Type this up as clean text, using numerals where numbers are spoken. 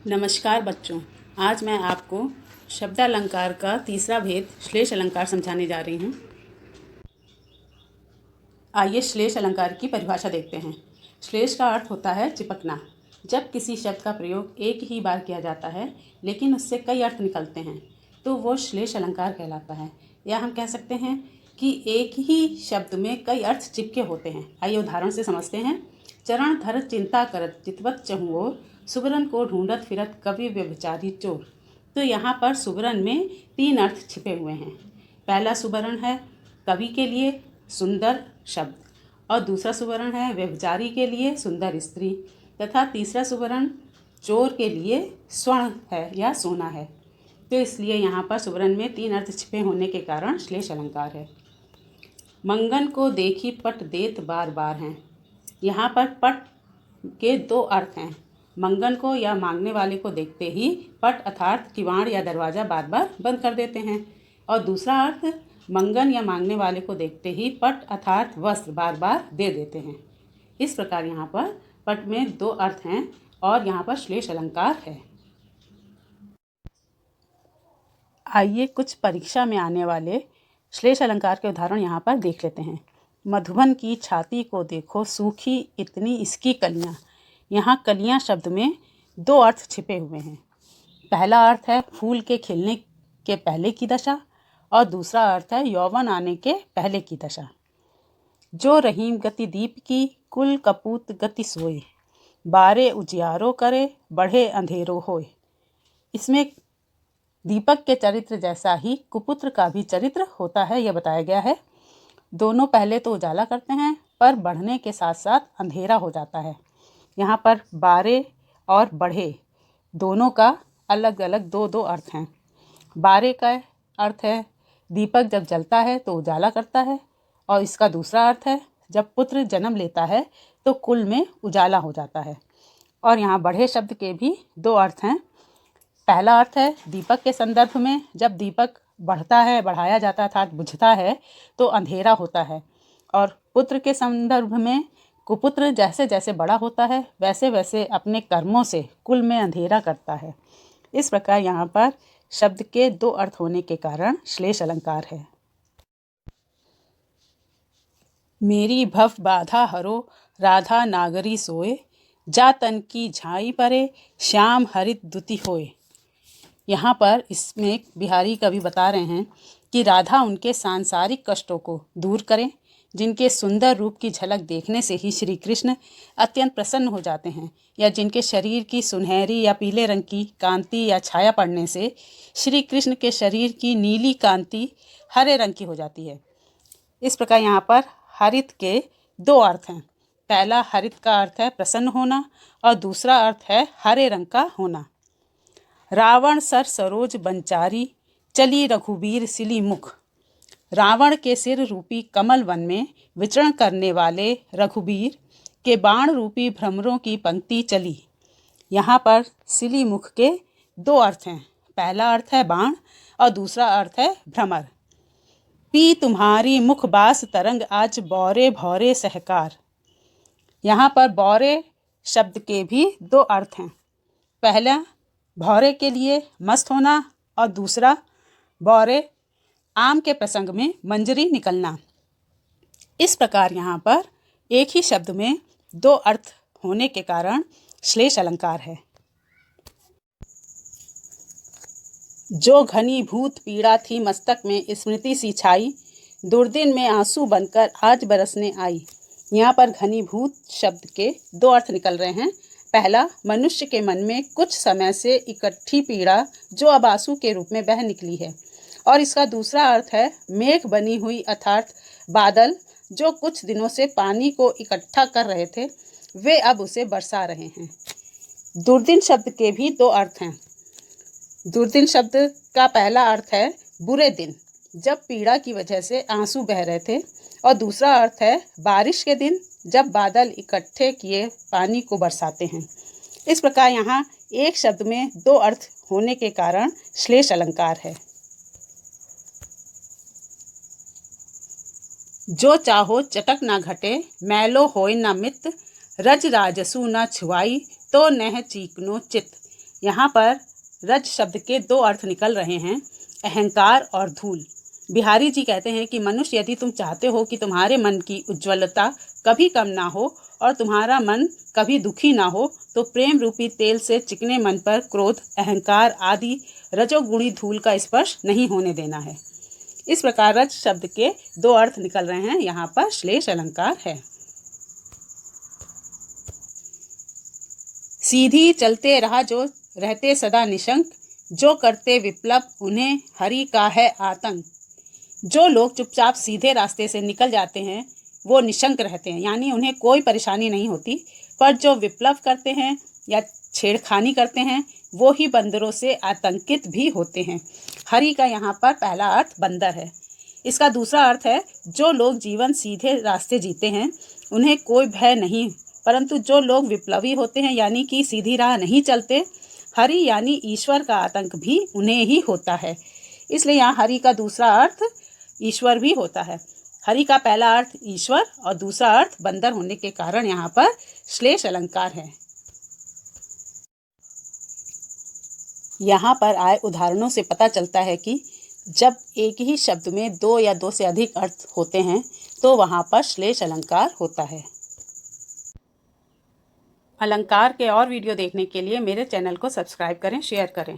नमस्कार बच्चों। आज मैं आपको शब्दालंकार का तीसरा भेद श्लेष अलंकार समझाने जा रही हूँ। आइए श्लेष अलंकार की परिभाषा देखते हैं। श्लेष का अर्थ होता है चिपकना। जब किसी शब्द का प्रयोग एक ही बार किया जाता है लेकिन उससे कई अर्थ निकलते हैं तो वो श्लेष अलंकार कहलाता है। या हम कह सकते हैं कि एक ही शब्द में कई अर्थ चिपके होते हैं। आइए उदाहरण से समझते हैं। चरण धर चिंता करत चितवत चहुओर, सुबरन को ढूंढत फिरत कवि व्यभिचारी चोर। तो यहाँ पर सुबरन में तीन अर्थ छिपे हुए हैं। पहला सुबरन है कवि के लिए सुंदर शब्द, और दूसरा सुबरन है व्यभिचारी के लिए सुंदर स्त्री, तथा तीसरा सुबरन चोर के लिए स्वर्ण है या सोना है। तो इसलिए यहाँ पर सुबरन में तीन अर्थ छिपे होने के कारण श्लेष अलंकार है। मंगन को देखी पट देत बार बार हैं। यहाँ पर पट के दो अर्थ हैं। मंगन को या मांगने वाले को देखते ही पट अर्थात किवाड़ या दरवाज़ा बार बार बंद कर देते हैं, और दूसरा अर्थ मंगन या मांगने वाले को देखते ही पट अर्थात वस्त्र बार बार दे देते हैं। इस प्रकार यहाँ पर पट में दो अर्थ हैं और यहाँ पर श्लेष अलंकार है। आइए कुछ परीक्षा में आने वाले श्लेष अलंकार के उदाहरण यहाँ पर देख लेते हैं। मधुबन की छाती को देखो सूखी इतनी इसकी कलियाँ। यहाँ कलियाँ शब्द में दो अर्थ छिपे हुए हैं। पहला अर्थ है फूल के खिलने के पहले की दशा, और दूसरा अर्थ है यौवन आने के पहले की दशा। जो रहीम गति दीप की कुल कपूत गति सोए, बारे उजियारो करे बढ़े अंधेरो होए। इसमें दीपक के चरित्र जैसा ही कुपुत्र का भी चरित्र होता है, यह बताया गया है। दोनों पहले तो उजाला करते हैं पर बढ़ने के साथ साथ अंधेरा हो जाता है। यहाँ पर बारे और बढ़े दोनों का अलग अलग दो दो अर्थ हैं। बारे का अर्थ है दीपक जब जलता है तो उजाला करता है, और इसका दूसरा अर्थ है जब पुत्र जन्म लेता है तो कुल में उजाला हो जाता है। और यहाँ बढ़े शब्द के भी दो अर्थ हैं। पहला अर्थ है दीपक के संदर्भ में, जब दीपक बढ़ता है, बढ़ाया जाता है अर्थात बुझता है तो अंधेरा होता है, और पुत्र के संदर्भ में कुपुत्र जैसे जैसे बड़ा होता है वैसे वैसे अपने कर्मों से कुल में अंधेरा करता है। इस प्रकार यहाँ पर शब्द के दो अर्थ होने के कारण श्लेष अलंकार है। मेरी भव बाधा हरो राधा नागरी सोए, जा तन की झाई परे श्याम हरित दुति होए। यहाँ पर इसमें बिहारी कवि बता रहे हैं कि राधा उनके सांसारिक कष्टों को दूर करें, जिनके सुंदर रूप की झलक देखने से ही श्री कृष्ण अत्यंत प्रसन्न हो जाते हैं, या जिनके शरीर की सुनहरी या पीले रंग की कांति या छाया पड़ने से श्री कृष्ण के शरीर की नीली कांति हरे रंग की हो जाती है। इस प्रकार यहाँ पर हरित के दो अर्थ हैं। पहला हरित का अर्थ है प्रसन्न होना, और दूसरा अर्थ है हरे रंग का होना। रावण सर सरोज बंचारी चली रघुबीर सिली मुख। रावण के सिर रूपी कमल वन में विचरण करने वाले रघुबीर के बाण रूपी भ्रमरों की पंक्ति चली। यहाँ पर सिली मुख के दो अर्थ हैं। पहला अर्थ है बाण और दूसरा अर्थ है भ्रमर। पी तुम्हारी मुख बास तरंग आज बौरे भौरे सहकार। यहाँ पर बौरे शब्द के भी दो अर्थ हैं। पहला भौरे के लिए मस्त होना, और दूसरा बौरे आम के प्रसंग में मंजरी निकलना। इस प्रकार यहाँ पर एक ही शब्द में दो अर्थ होने के कारण श्लेष अलंकार है। जो घनीभूत पीड़ा थी मस्तक में स्मृति सी छाई, दुर्दिन में आंसू बनकर आज बरसने आई। यहाँ पर घनीभूत शब्द के दो अर्थ निकल रहे हैं। पहला मनुष्य के मन में कुछ समय से इकट्ठी पीड़ा जो अब आंसू के रूप में बह निकली है, और इसका दूसरा अर्थ है मेघ बनी हुई अर्थात बादल जो कुछ दिनों से पानी को इकट्ठा कर रहे थे वे अब उसे बरसा रहे हैं। दुर्दिन शब्द के भी दो अर्थ हैं। दुर्दिन शब्द का पहला अर्थ है बुरे दिन जब पीड़ा की वजह से आंसू बह रहे थे, और दूसरा अर्थ है बारिश के दिन जब बादल इकट्ठे किए पानी को बरसाते हैं। इस प्रकार यहाँ एक शब्द में दो अर्थ होने के कारण श्लेष अलंकार है। जो चाहो चटक ना घटे मैलो होय ना मित, रज राजसु न छुआई तो नह चीकनो चित। यहाँ पर रज शब्द के दो अर्थ निकल रहे हैं, अहंकार और धूल। बिहारी जी कहते हैं कि मनुष्य, यदि तुम चाहते हो कि तुम्हारे मन की उज्ज्वलता कभी कम ना हो और तुम्हारा मन कभी दुखी ना हो, तो प्रेम रूपी तेल से चिकने मन पर क्रोध, अहंकार आदि रजोगुणी धूल का स्पर्श नहीं होने देना है। इस प्रकार रज शब्द के दो अर्थ निकल रहे हैं, यहाँ पर श्लेष अलंकार है। सीधी चलते रहा जो रहते सदा निशंक, जो करते विप्लव उन्हें हरि का है आतंक। जो लोग चुपचाप सीधे रास्ते से निकल जाते हैं वो निशंक रहते हैं, यानी उन्हें कोई परेशानी नहीं होती। पर जो विप्लव करते हैं या छेड़खानी करते हैं वो ही बंदरों से आतंकित भी होते हैं। हरि का यहाँ पर पहला अर्थ बंदर है। इसका दूसरा अर्थ है, जो लोग जीवन सीधे रास्ते जीते हैं उन्हें कोई भय नहीं, परंतु जो लोग विप्लवी होते हैं यानी कि सीधी राह नहीं चलते, हरि यानी ईश्वर का आतंक भी उन्हें ही होता है। इसलिए यहाँ हरि का दूसरा अर्थ ईश्वर भी होता है। हरि का पहला अर्थ ईश्वर और दूसरा अर्थ बंदर होने के कारण यहाँ पर श्लेष अलंकार है। यहाँ पर आए उदाहरणों से पता चलता है कि जब एक ही शब्द में दो या दो से अधिक अर्थ होते हैं तो वहाँ पर श्लेष अलंकार होता है। अलंकार के और वीडियो देखने के लिए मेरे चैनल को सब्सक्राइब करें, शेयर करें।